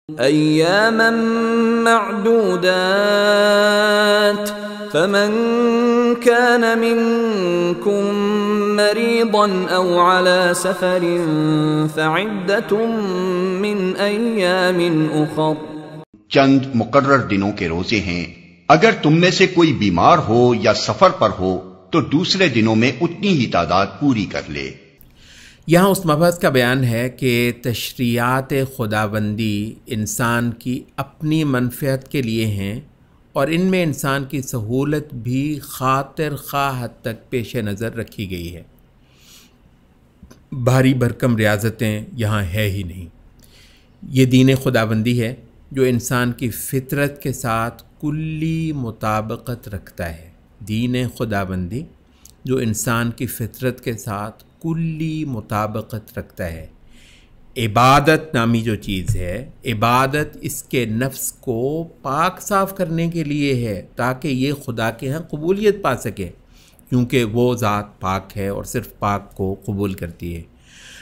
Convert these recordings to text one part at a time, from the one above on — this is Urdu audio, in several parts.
أياما معدودات فمن كان منكم مريضا أو على سفر فعدة من أيام أخر چند مقرر دنوں کے روزے ہیں، اگر تم میں سے کوئی بیمار ہو یا سفر پر ہو تو دوسرے دنوں میں اتنی ہی تعداد پوری کر لے۔ یہاں اس مبحث کا بیان ہے کہ تشریعات خداوندی انسان کی اپنی منفعت کے لیے ہیں اور ان میں انسان کی سہولت بھی خاطر خواہ حد تک پیش نظر رکھی گئی ہے۔ بھاری بھرکم ریاضتیں یہاں ہے ہی نہیں۔ یہ دین خداوندی ہے جو انسان کی فطرت کے ساتھ کلی مطابقت رکھتا ہے۔ دین خداوندی جو انسان کی فطرت کے ساتھ کلی مطابقت رکھتا ہے۔ عبادت نامی جو چیز ہے، عبادت اس کے نفس کو پاک صاف کرنے کے لیے ہے تاکہ یہ خدا کے ہاں قبولیت پا سکے، کیونکہ وہ ذات پاک ہے اور صرف پاک کو قبول کرتی ہے۔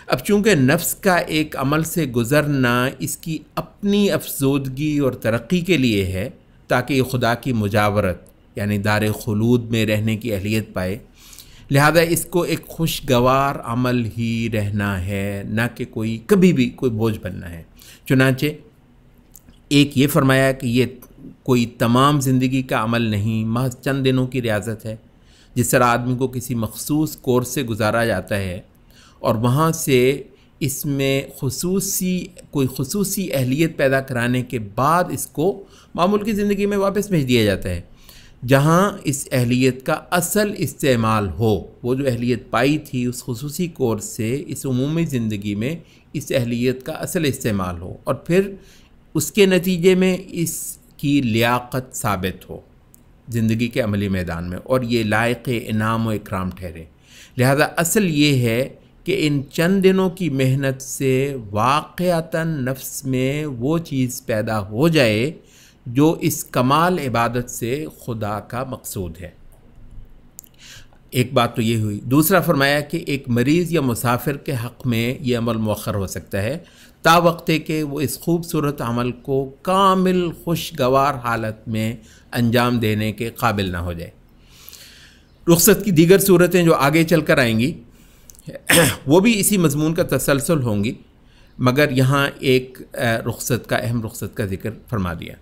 اب چونکہ نفس کا ایک عمل سے گزرنا اس کی اپنی افزودگی اور ترقی کے لیے ہے تاکہ یہ خدا کی مجاورت یعنی دار خلود میں رہنے کی اہلیت پائے، لہذا اس کو ایک خوشگوار عمل ہی رہنا ہے، نہ کہ کبھی بھی کوئی بوجھ بننا ہے۔ چنانچہ ایک یہ فرمایا کہ یہ کوئی تمام زندگی کا عمل نہیں، محض چند دنوں کی ریاضت ہے، جس طرح آدمی کو کسی مخصوص کورس سے گزارا جاتا ہے اور وہاں سے اس میں کوئی خصوصی اہلیت پیدا کرانے کے بعد اس کو معمول کی زندگی میں واپس بھیج دیا جاتا ہے، جہاں اس اہلیت کا اصل استعمال ہو۔ وہ جو اہلیت پائی تھی اس خصوصی کورس سے اس عمومی زندگی میں اس اہلیت کا اصل استعمال ہو اور پھر اس کے نتیجے میں اس کی لیاقت ثابت ہو زندگی کے عملی میدان میں اور یہ لائق انعام و اکرام ٹھہرے۔ لہذا اصل یہ ہے کہ ان چند دنوں کی محنت سے واقعتاً نفس میں وہ چیز پیدا ہو جائے جو اس کمال عبادت سے خدا کا مقصود ہے۔ ایک بات تو یہ ہوئی۔ دوسرا فرمایا کہ ایک مریض یا مسافر کے حق میں یہ عمل مؤخر ہو سکتا ہے تا وقت کہ وہ اس خوبصورت عمل کو کامل خوشگوار حالت میں انجام دینے کے قابل نہ ہو جائے۔ رخصت کی دیگر صورتیں جو آگے چل کر آئیں گی وہ بھی اسی مضمون کا تسلسل ہوں گی، مگر یہاں ایک رخصت کا اہم رخصت کا ذکر فرما دیا۔